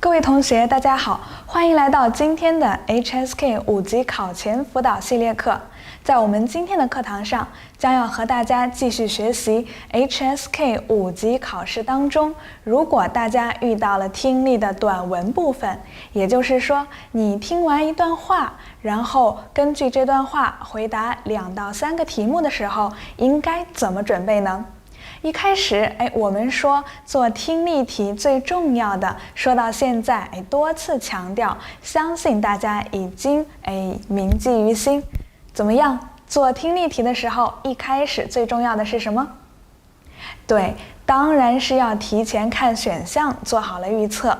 各位同學，大家好，歡迎來到今天的 HSK 5級考前輔導系列課。在我們今天的課堂上，將要和大家繼續學習 HSK 5級考試當中，如果大家遇到了聽力的短文部分，也就是說，你聽完一段話，然後根據這段話回答2到3個題目的時候，應該怎麼準備呢？一開始，我們說做聽力題最重要的，說到現在，多次強調，相信大家已經銘記於心。怎麼樣？做聽力題的時候，一開始最重要的是什麼？對，當然是要提前看選項，做好了預測。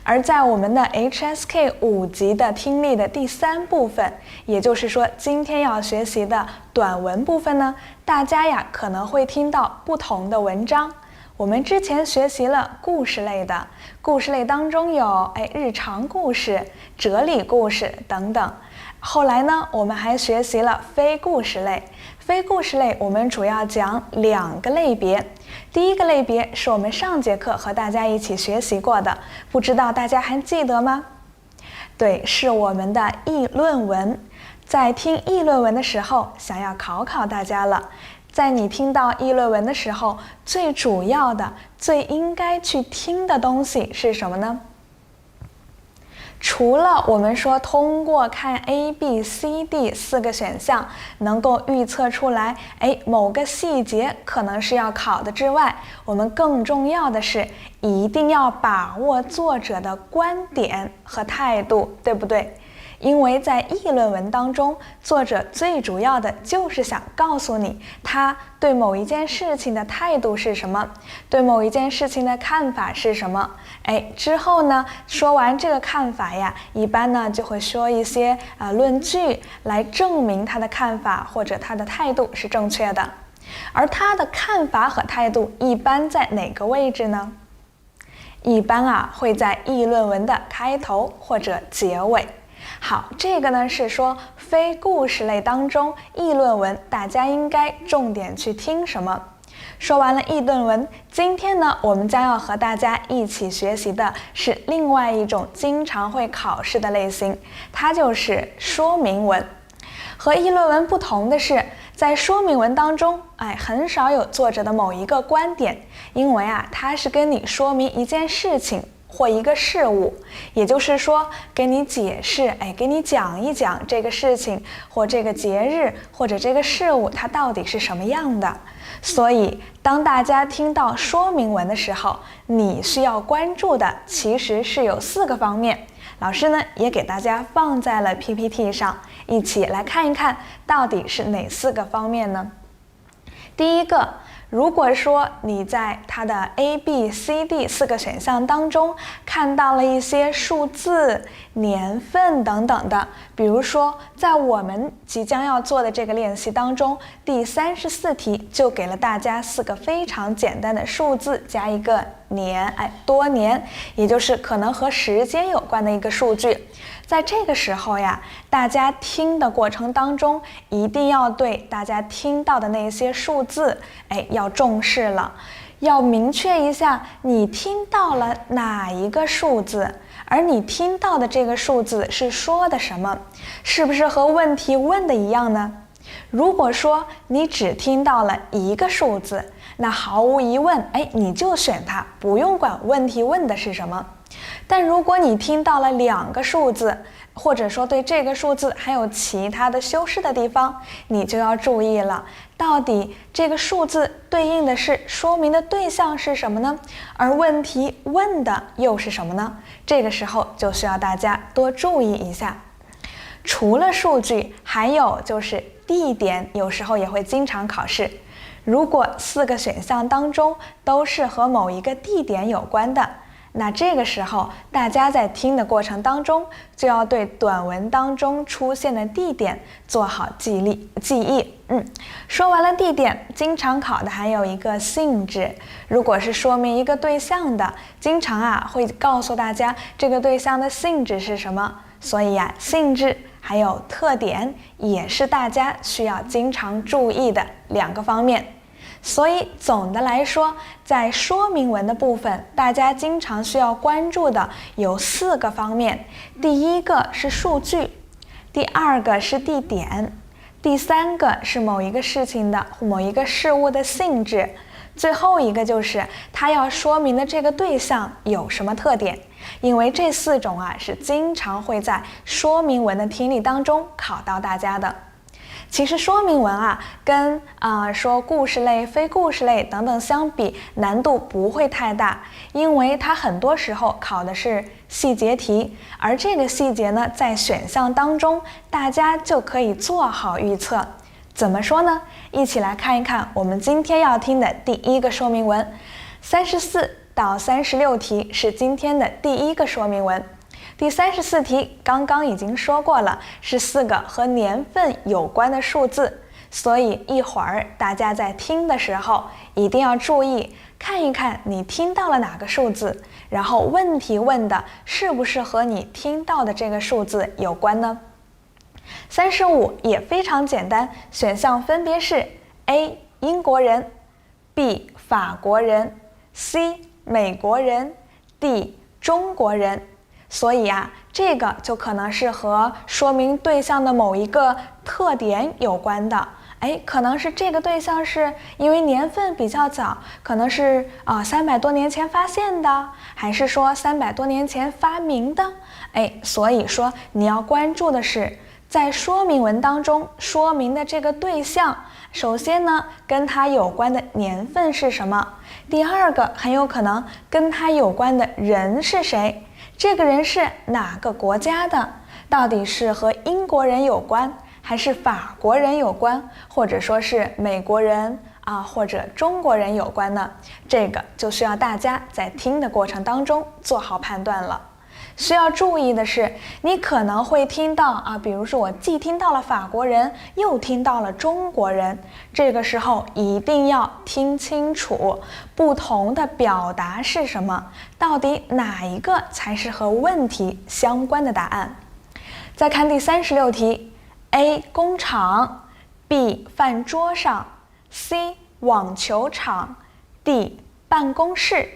而在我們的 HSK 5級的聽力的第3部分，也就是說今天要學習的短文部分呢，大家呀可能會聽到不同的文章。我們之前學習了故事類的，故事類當中有日常故事、哲理故事等等。後來呢，我們還學習了非故事類。非故事類我們主要講2個類別。第一個類別是我們上節課和大家一起學習過的，不知道大家還記得嗎？對，是我們的議論文。在聽議論文的時候，想要考大家了。在你聽到議論文的時候，最主要的、最應該去聽的東西是什麼呢？除了我們說通過看 A、B、C、D 4個選項能夠預測出來，某個細節可能是要考的之外，我們更重要的是一定要把握作者的觀點和態度，對不對？因為在議論文當中，作者最主要的就是想告訴你，他對某一件事情的態度是什麼，對某一件事情的看法是什麼。之後呢，說完這個看法呀，一般呢就會說一些論據來證明他的看法或者他的態度是正確的。而他的看法和態度一般在哪個位置呢？一般會在議論文的開頭或者結尾。好，這個呢是說非故事類當中議論文，大家應該重點去聽什麼？說完了議論文，今天呢我們將要和大家一起學習的是另外一種經常會考試的類型，它就是說明文。和議論文不同的是，在說明文當中，很少有作者的某一個觀點，因為它是跟你說明一件事情或一個事物，也就是說给你解釋，给你講一講這個事情或這個節日或者這個事物它到底是什麼樣的。所以當大家聽到說明文的時候，你需要關注的其實是有4個方面。老師呢也給大家放在了 PPT 上，一起來看一看到底是哪4個方面呢？第一個，如果說你在它的 A、B、C、D 4個選項當中看到了一些數字、年份等等的，比如說在我們即將要做的這個練習當中，第34題就給了大家4個非常簡單的數字加一個年，多年，也就是可能和時間有關的一個數據。在這個時候呀，大家聽的過程當中，一定要對大家聽到的那些數字，要重視了，要明確一下你聽到了哪一個數字，而你聽到的這個數字是說的什麼，是不是和問題問的一樣呢？如果說你只聽到了一個數字，那毫無疑問，你就選它，不用管問題問的是什麼。但如果你聽到了2個數字，或者說对這個數字還有其他的修飾的地方，你就要注意了，到底這個數字對應的是說明的對象是什麼呢？而問題問的又是什麼呢？這個時候就需要大家多注意一下。除了數據，還有就是地點，有時候也會經常考試。如果4個選項當中都是和某一個地點有關的，那這個時候大家在聽的過程當中，就要對短文当中出現的地點做好記憶。說完了地點，經常考的還有一個性質。如果是說明一個對象的，經常會告訴大家這個對象的性質是什麼。所以性質還有特點也是大家需要經常注意的2個方面。所以總的來說，在說明文的部分，大家經常需要關注的有4個方面。第一個是數据，第二個是地點，第三個是某一個事情的某一個事物的性質，最後一個就是它要說明的這個對象有什麼特點。因為這4種是經常會在說明文的听力當中考到大家的。其實說明文跟說故事類、非故事類等等相比，難度不會太大，因為它很多時候考的是細節題，而這個細節呢，在選項當中，大家就可以做好預測。怎麼說呢？一起來看一看我們今天要聽的第一個說明文，34到36題是今天的第一個說明文。第34題剛剛已經說過了，是4個和年份有關的數字，所以一會兒大家在聽的時候一定要注意，看一看你聽到了哪個數字，然後問題問的是不是和你聽到的這個數字有關呢？35也非常簡單，選項分別是 A 英國人， B 法國人， C 美國人， D 中國人。所以這個就可能是和說明对象的某一個特點有關的。可能是这個對象是因為年份比較早，可能是300多年前發現的，還是說300多年前發明的？所以說你要關注的是在說明文當中說明的這個對象，首先呢，跟它有關的年份是什麼？第二個，很有可能跟它有關的人是誰？這個人是哪個國家的？到底是和英國人有關，還是法國人有關，或者說是美國人或者中國人有關呢？這個就需要大家在聽的過程當中做好判斷了。需要注意的是，你可能會听到比如說我既听到了法國人，又听到了中國人，這個時候一定要聽清楚不同的表達是什麼，到底哪一個才是和問題相關的答案。再看第36題， A 工廠， B 飯桌上， C 網球場， D 辦公室。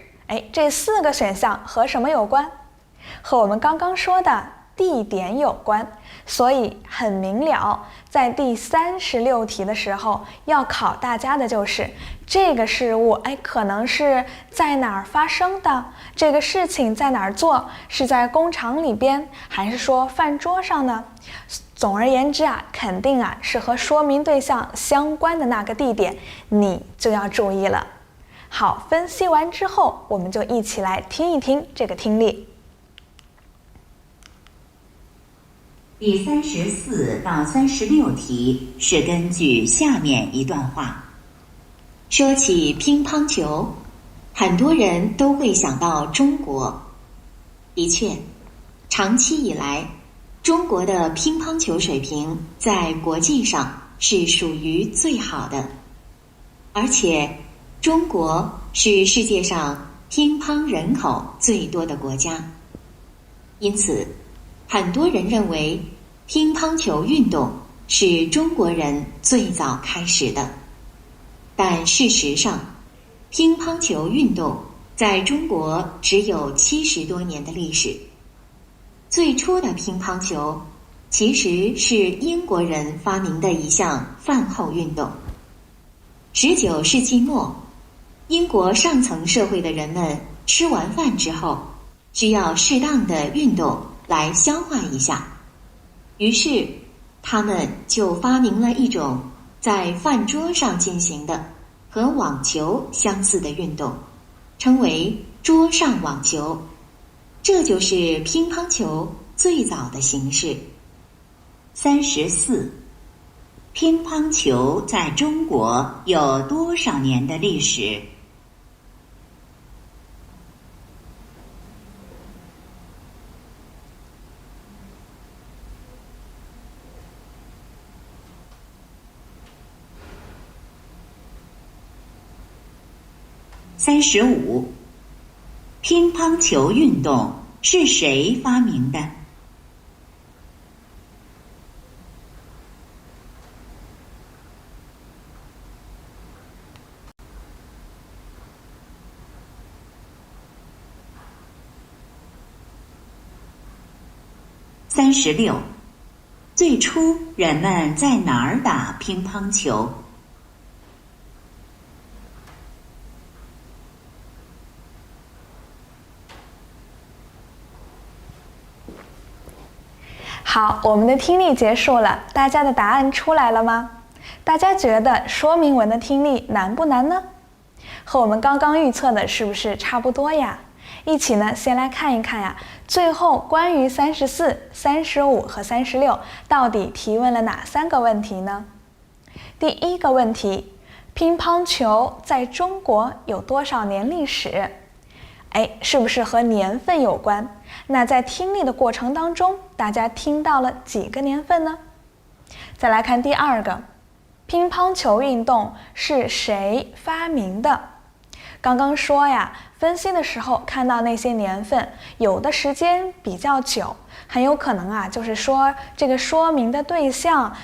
這4個選項和什麼有關？和我們剛剛說的地點有關，所以很明了，在第36題的時候要考大家的就是這個事物可能是在哪兒發生的，這個事情在哪兒做，是在工廠裡邊，還是說飯桌上呢？總而言之肯定是和說明对象相關的那個地点，你就要注意了。好，分析完之後，我們就一起來聽一聽這個聽力。第34到36題是根據下面一段話。說起乒乓球，很多人都會想到中國。的確，長期以來，中國的乒乓球水平在國際上是屬於最好的，而且中國是世界上乒乓人口最多的國家，因此很多人認為乒乓球運動是中國人最早開始的，但事實上，乒乓球運動在中國只有70多年的歷史。最初的乒乓球其實是英國人發明的一項飯後運動。19世紀末，英國上層社會的人們吃完飯之後，需要適當的運動來消化一下，於是他們就發明了一種在飯桌上進行的和網球相似的運動，稱為桌上網球。這就是乒乓球最早的形式。34，乒乓球在中國有多少年的歷史？35，乒乓球運動是誰發明的 36. 最初人們在哪兒打乒乓球？好，我们的听力結束了，大家的答案出來了嗎？大家覺得說明文的聽力難不難呢？和我們剛剛預測的是不是差不多呀？一起呢，先來看一看呀，最後關於34、35和36到底提問了哪3個問題呢？第一個問題，乒乓球在中國有多少年歷史？是不是和年份有關？那在聽力的過程當中，大家聽到了幾個年份呢？再來看第二個，乒乓球運動是誰發明的？剛剛說呀，分析的時候看到那些年份，有的時間比較久，很有可能啊，就是說這個說明的對象，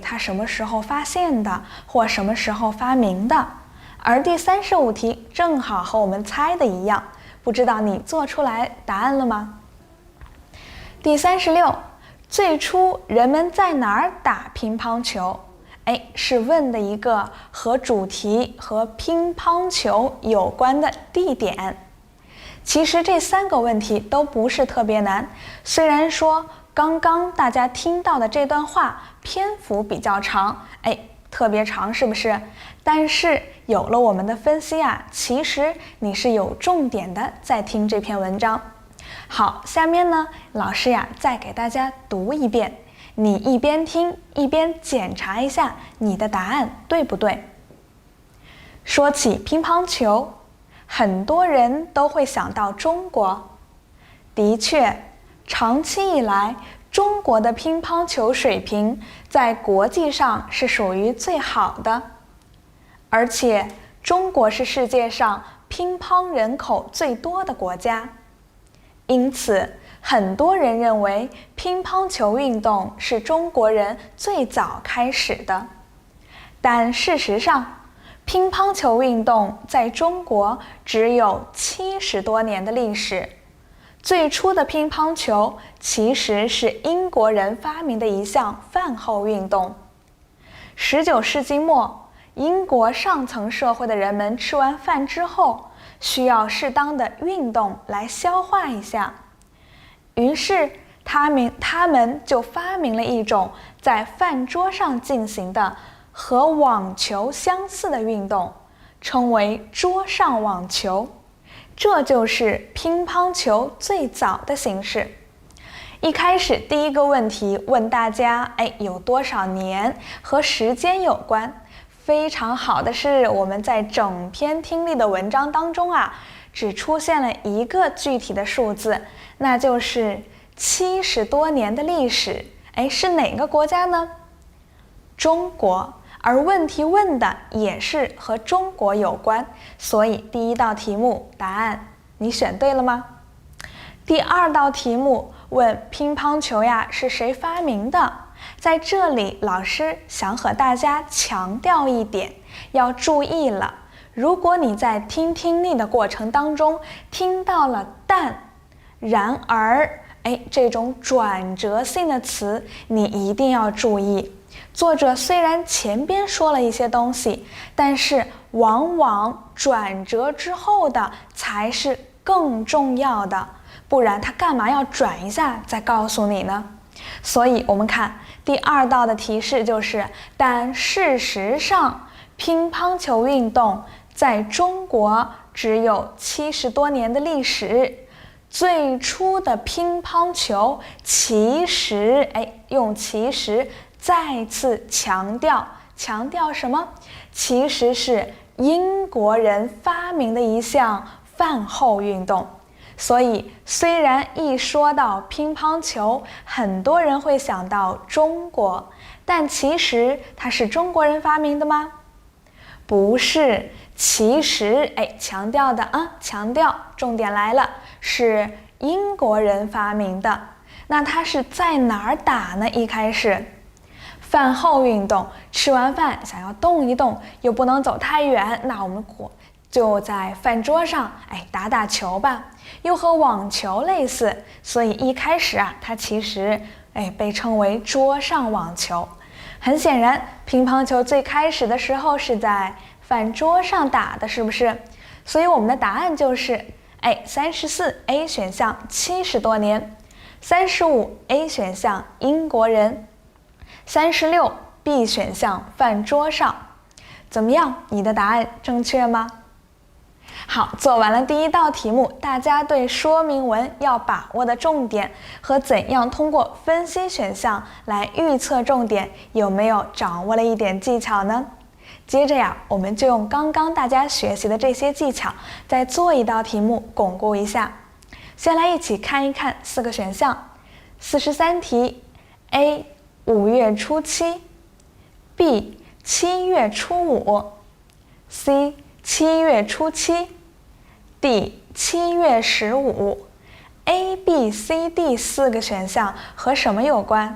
他什麼時候發現的，或什麼時候發明的。而第35題正好和我們猜的一樣，不知道你做出來答案了嗎？第36，最初人們在哪兒打乒乓球？是問的一個和主題和乒乓球有關的地點。其實這3個問題都不是特別難，雖然說剛剛大家聽到的這段話篇幅比較長，特別長是不是？但是有了我們的分析啊，其實你是有重點的在聽這篇文章。好，下面呢，老師呀再給大家讀一遍。你一邊聽一邊檢查一下你的答案對不對。說起乒乓球，很多人都會想到中國。的確，長期以來，中國的乒乓球水平在國際上是屬於最好的。而且，中國是世界上乒乓人口最多的國家。因此，很多人認為乒乓球運動是中國人最早開始的，但事實上，乒乓球運動在中國只有70多年的歷史。最初的乒乓球其實是英國人發明的一項飯後運動。19世紀末，英國上層社會的人們吃完飯之後，需要適當的運動來消化一下。於是他們就發明了一種在飯桌上進行的和網球相似的運動，稱為桌上網球。這就是乒乓球最早的形式。一開始第一個問題問大家，有多少年，和時間有關。非常好的是，我們在整篇聽力的文章當中啊，只出現了一個具體的數字，那就是70多年的歷史。是哪個國家呢？中國。而問題問的也是和中國有關，所以第一道題目答案你選對了嗎？第二道題目問乒乓球呀是誰發明的？在這裡老師想和大家強調一點，要注意了，如果你在聽力的過程當中聽到了但、然而這種轉折性的詞，你一定要注意。作者雖然前邊說了一些東西，但是往往轉折之後的才是更重要的，不然他幹嘛要轉一下再告訴你呢？所以我們看第二道的提示就是，但事實上乒乓球運動在中國只有70多年的歷史。最初的乒乓球其實，用其實再次強調什麼？其實是英國人發明的一項飯後運動。所以雖然一說到乒乓球，很多人會想到中國，但其實它是中國人發明的嗎？不是，其實強調，重點來了，是英國人發明的。那它是在哪兒打呢？一開始飯後運動，吃完飯想要動一動，又不能走太遠，那我們就在飯桌上打打球吧，又和網球類似，所以一開始它其實被稱為桌上網球。很顯然，乒乓球最開始的時候是在飯桌上打的，是不是？所以我們的答案就是34A 選項70多年，35A 選項英國人，36B 選項飯桌上。怎麼樣？你的答案正確嗎？好，做完了第一道題目，大家对說明文要把握的重點和怎樣通過分析選項來預測重點，有沒有掌握了一點技巧呢？接着呀，我們就用刚剛大家學習的這些技巧，再做一道題目鞏固一下。先來一起看一看4個選項。43題 A 5月初7 B 7月初5 C 7月初7 D 7月15 A、B、C、D 4個選項和什麼有關？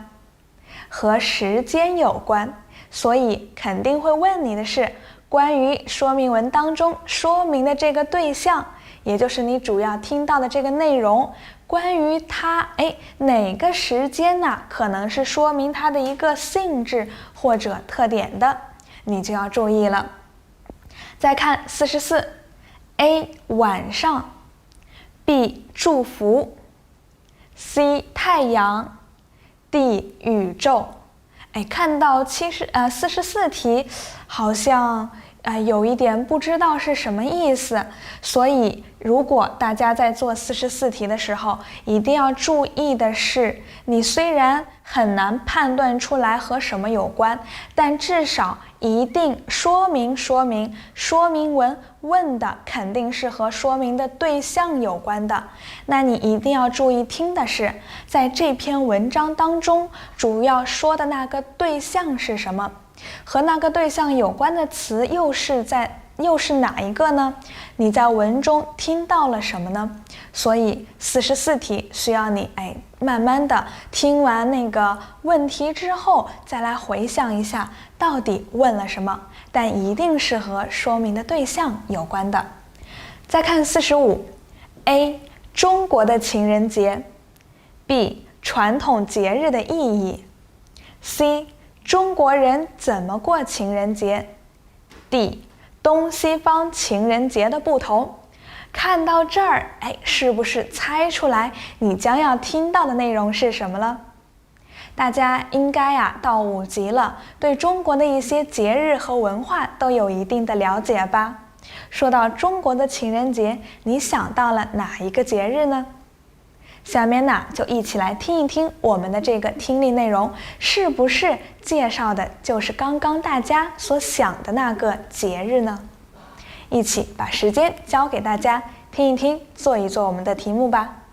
和時間有關，所以肯定會問你的是關於說明文當中說明的這個對象，也就是你主要聽到的這個內容，關於它哪個時間呢？可能是說明它的一個性質或者特點的，你就要注意了。再看44 A 晚上 B 祝福 C 太陽 D 宇宙。看到44題好像有一點不知道是什麼意思，所以如果大家在做44题的时候，一定要注意的是，你虽然很难判断出来和什麼有關，但至少一定说明文問的肯定是和說明的对象有關的。那你一定要注意聽的是，在這篇文章當中主要說的那個對象是什麼，和那個对象有關的詞又是哪一個呢？你在文中听到了什麼呢？所以44題需要你慢慢的聽完那個問題之後，再來回想一下到底問了什麼，但一定是和說明的對象有關的。再看45 A 中國的情人節 B 傳統節日的意義 C 中國人怎麼過情人節 D 東西方情人節的不同。看到這兒，是不是猜出來你將要聽到的內容是什麼了？大家應該到5級了，對中國的一些節日和文化都有一定的了解吧？說到中國的情人節，你想到了哪一個節日呢？下面就一起來聽一聽我們的這個聽力內容，是不是介紹的就是剛剛大家所想的那個節日呢？一起把時間交給大家，聽一聽，做一做我們的題目吧。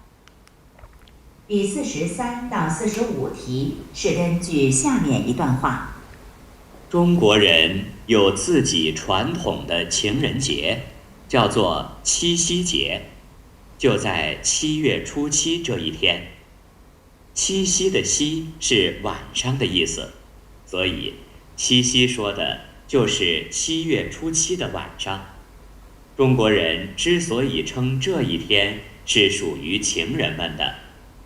第43到45題是根據下面一段話：中國人有自己傳統的情人節，叫做七夕節，就在7月初7這一天。七夕的夕是晚上的意思，所以七夕說的就是7月初7的晚上。中國人之所以稱這一天是屬於情人們的，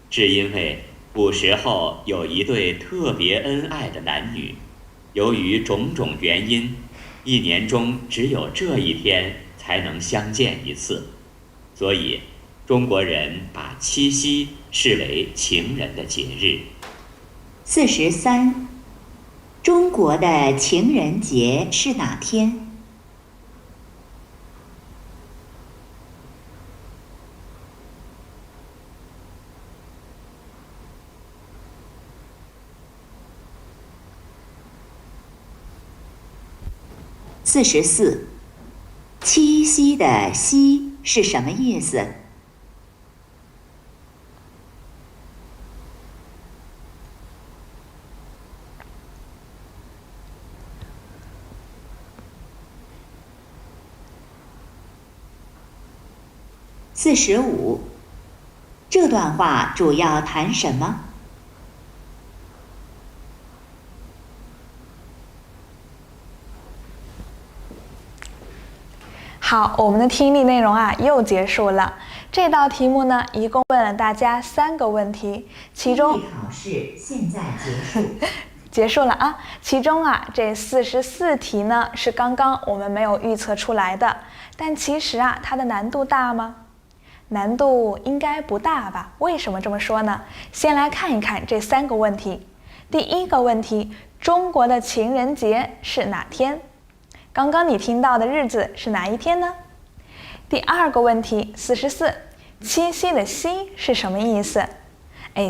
是因為古時候有一對特別恩愛的男女，由於種種原因，一年中只有這一天才能相見一次，所以中國人把七夕視為情人的節日。43中國的情人節是哪天？44七夕的夕是什麼意思？45這段話主要談什麼？好，我們的聽力內容又結束了。這道題目呢，一共問了大家3個問題，其中考試現在結束。結束了啊！其中啊，這44題呢是剛剛我們沒有預測出來的，但其實啊，它的難度大嗎？難度應該不大吧？為什麼這麼說呢？先來看一看這3個問題。第一個問題，中國的情人節是哪天？剛剛你聽到的日子是哪一天呢？第二個問題，44，七夕的夕是什麼意思？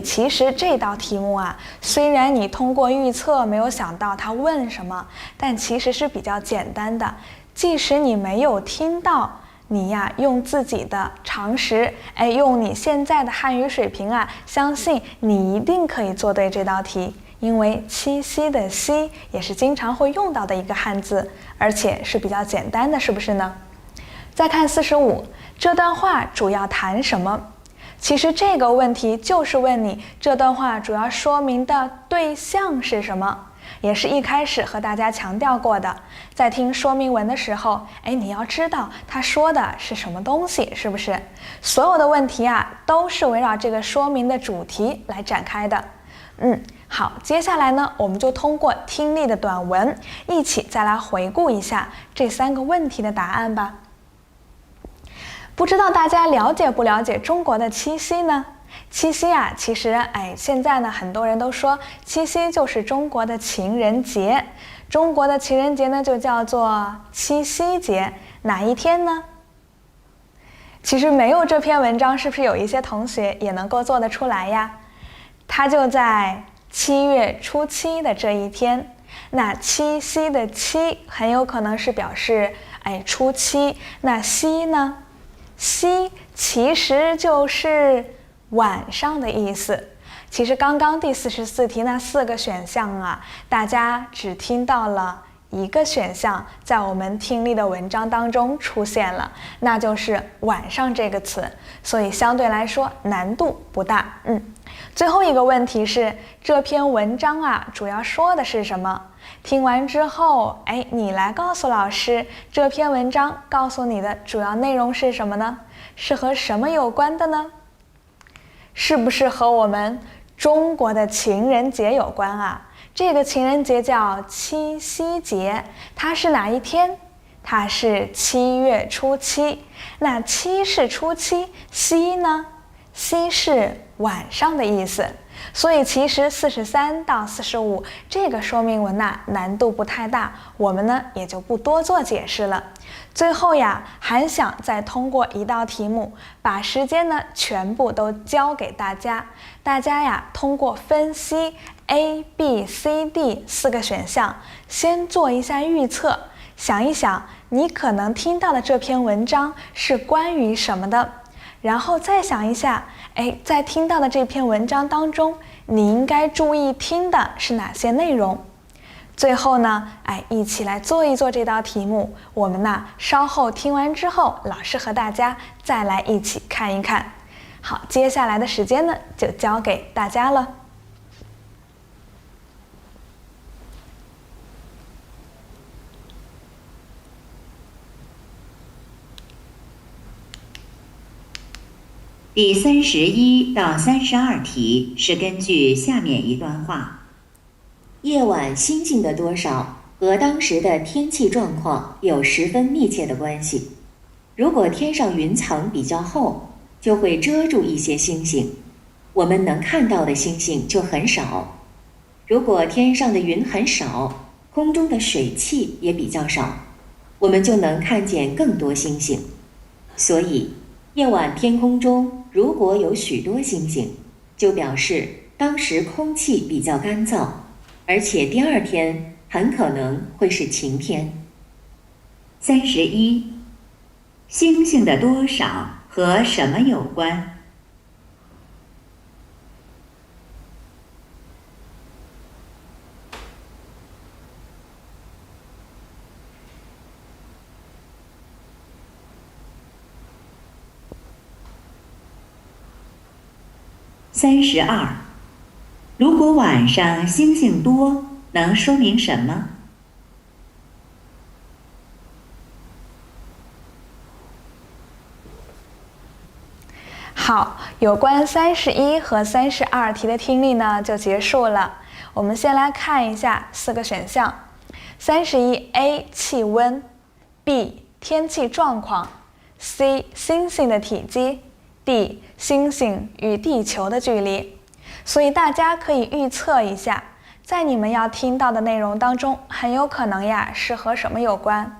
其實這道題目啊，雖然你通過預測沒有想到它問什麼，但其實是比較簡單的。即使你沒有听到，你呀用自己的常識，用你現在的漢語水平啊，相信你一定可以做對這道題。因為七夕的夕也是經常會用到的一個漢字，而且是比較簡單的，是不是呢？再看45，這段話主要談什麼？其實這個問題就是問你這段話主要說明的對象是什麼，也是一開始和大家強調過的。在聽說明文的時候，你要知道他說的是什麼東西，是不是？所有的問題啊，都是圍繞這個說明的主題來展開的。好，接下來呢，我們就通過聽力的短文，一起再來回顧一下這3個問題的答案吧。不知道大家了解不了解中國的七夕呢？七夕啊，其實現在呢，很多人都說七夕就是中國的情人節。中国的情人節呢，就叫做七夕節。哪一天呢？其實没有這篇文章，是不是有一些同學也能夠做得出來呀？它就在7月初7的這一天。那七夕的七很有可能是表示初七，那夕呢？夕其實就是晚上的意思。其實刚剛第44題那4個選項啊，大家只聽到了一個選項在我們聽力的文章當中出現了，那就是晚上這個詞，所以相對來說難度不大。最後一個問題是，這篇文章啊主要說的是什麼？聽完之後，你來告訴老師，這篇文章告訴你的主要內容是什麼呢？是和什麼有關的呢？是不是和我們中國的情人節有關啊？這個情人節叫七夕節，它是哪一天？它是7月初7。那七是初七，夕呢？夕是晚上的意思。所以其實43到45這個說明文呢，難度不太大，我們呢也就不多做解釋了。最後呀，還想再通過一道題目，把時间呢全部都交給大家。大家呀，通過分析 A、B、C、D 4個選項，先做一下預測，想一想你可能聽到的這篇文章是關於什麼的。然後再想一下，在聽到的這篇文章當中，你應該注意聽的是哪些內容？最後呢，一起來做一做這道題目。我們呢，稍後聽完之後，老師和大家再來一起看一看。好，接下來的時間呢，就交給大家了。第31到32題是根據下面一段話：夜晚星星的多少和當時的天氣狀況有十分密切的關係。如果天上雲層比較厚，就會遮住一些星星，我們能看到的星星就很少。如果天上的雲很少，空中的水汽也比較少，我們就能看見更多星星。所以夜晚天空中如果有許多星星，就表示當時空氣比較乾燥，而且第二天很可能會是晴天。31，星星的多少和什麼有關？32，如果晚上星星多，能說明什麼？好，有關31和32題的聽力呢就結束了。我們先來看一下4個選項。31A 氣溫 ，B 天氣狀況 ，C 星星的體積 ，D 星星與地球的距離。所以大家可以預測一下，在你們要聽到的內容當中，很有可能呀是和什麼有關？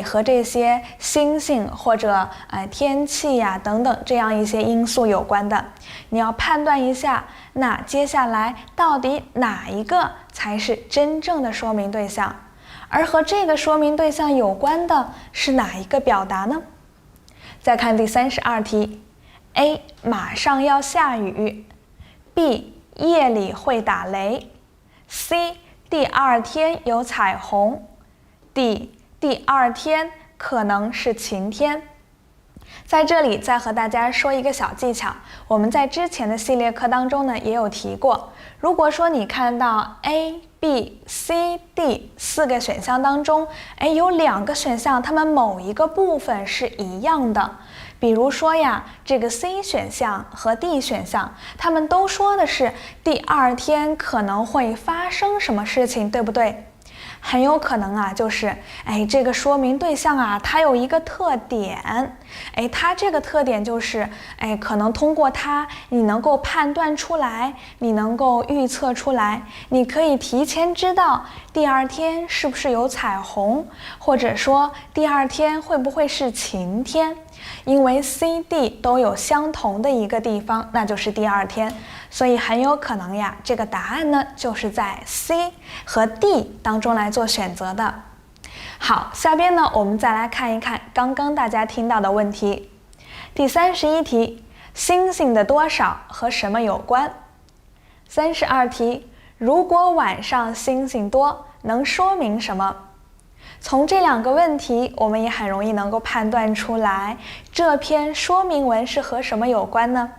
和這些星星或者天氣呀等等這樣一些因素有關的。你要判斷一下，那接下來到底哪一個才是真正的說明对象？而和這個說明對象有關的是哪一個表達呢？再看第32題 ，A 馬上要下雨 ，B 夜裡會打雷 ，C 第2天有彩虹 ，D第2天可能是晴天。在這裡再和大家說一個小技巧，我們在之前的系列課當中呢也有提過。如果說你看到 A、B、C、D 4個選項當中，有2個選項它們某一個部分是一樣的，比如說呀，這個 C 選項和 D 選項，他們都說的是第2天可能會發生什麼事情，對不對？很有可能啊，就是這個說明对象啊，它有一個特點，它這個特點就是可能通過它你能夠判斷出來，你能夠預測出來，你可以提前知道第2天是不是有彩虹，或者說第2天会不會是晴天。因為 C、D 都有相同的一個地方，那就是第2天，所以很有可能呀，這個答案呢就是在 C 和 D 當中來做選擇的。好，下邊呢我們再來看一看剛剛大家聽到的問題。第31題，星星的多少和什麼有關？32題，如果晚上星星多，能說明什麼？從這2個問題，我們也很容易能夠判斷出來，這篇說明文是和什麼有關呢？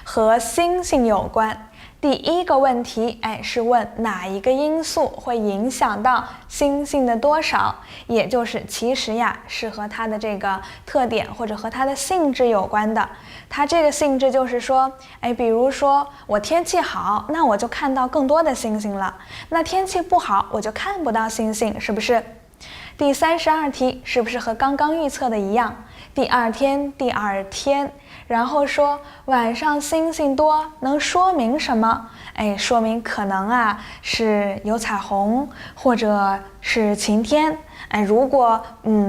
和星星有關。第1個問題，是問哪一個因素會影響到星星的多少，也就是其實呀，是和它的這個特點或者和它的性質有關的。它這個性質就是說，比如說我天氣好，那我就看到更多的星星了；那天氣不好，我就看不到星星，是不是？第32題是不是和剛剛預測的一樣？第2天，然後說晚上星星多能說明什麼？說明可能啊是有彩虹或者是晴天。如果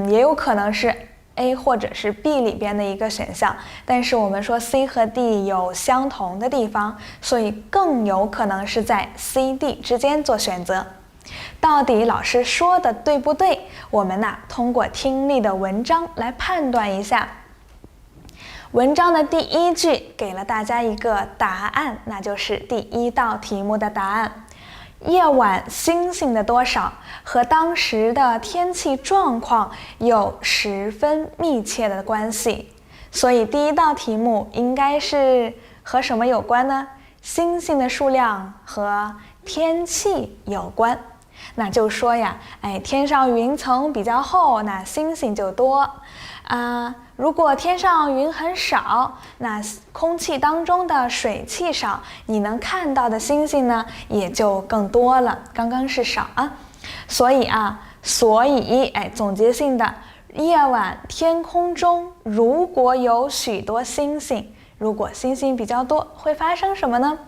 也有可能是 A 或者是 B 裡邊的一個選項，但是我們說 C 和 D 有相同的地方，所以更有可能是在 C、D 之間做選擇。到底老師說的對不對？我們通過聽力的文章來判斷一下。文章的第1句給了大家一個答案，那就是第1道題目的答案。夜晚星星的多少和當時的天氣狀況有十分密切的關係，所以第1道題目應該是和什麼有關呢？星星的數量和天氣有關。那就說呀，天上雲層比較厚，那星星就多。如果天上雲很少，那空氣當中的水汽少，你能看到的星星呢也就更多了。刚刚是少啊，所以總結性的，夜晚天空中如果有許多星星，如果星星比較多，會發生什麼呢？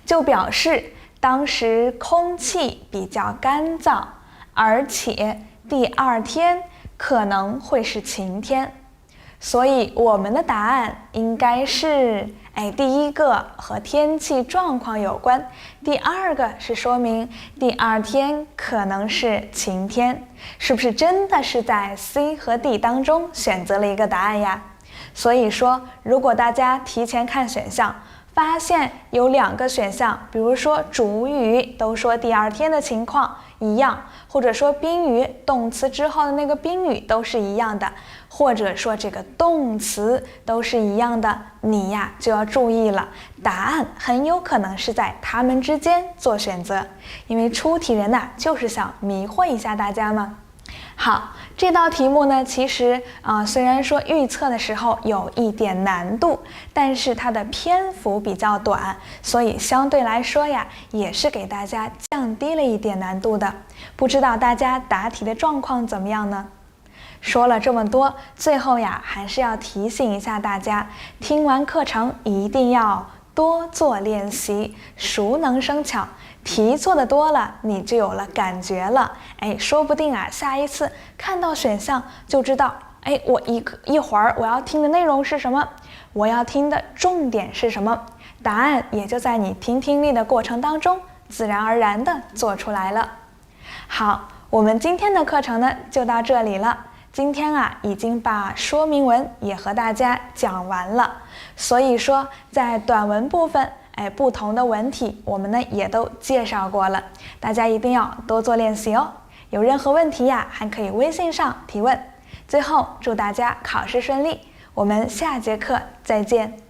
就表示當時空氣比較乾燥，而且第2天可能會是晴天。所以我們的答案應該是，第1個和天氣狀況有關，第2個是說明第2天可能是晴天。是不是真的是在 C 和 D 當中選擇了一個答案呀？所以說，如果大家提前看選項，發現有2個選項，比如說主語都說第2天的情況一樣，或者說宾語動詞之後的那個宾語都是一樣的，或者說這個動詞都是一樣的，你呀就要注意了，答案很有可能是在它們之間做選擇，因為出題人就是想迷惑一下大家嘛。好，這道題目呢，其實雖然說預測的時候有一點難度，但是它的篇幅比較短，所以相對來說呀，也是給大家降低了一點難度的。不知道大家答題的狀況怎麼樣呢？說了這麼多，最後呀，還是要提醒一下大家，聽完課程一定要多做練習，熟能生巧。題做的多了，你就有了感覺了。說不定啊，下一次看到選項就知道，我一會兒我要聽的內容是什麼，我要聽的重點是什麼，答案也就在你听力的過程當中，自然而然的做出來了。好，我們今天的課程呢，就到這裡了。今天啊，已經把說明文也和大家講完了，所以說在短文部分，不同的文體我們呢也都介紹過了，大家一定要多做練習哦。有任何問題呀，還可以微信上提問。最後祝大家考試順利，我們下節課再見。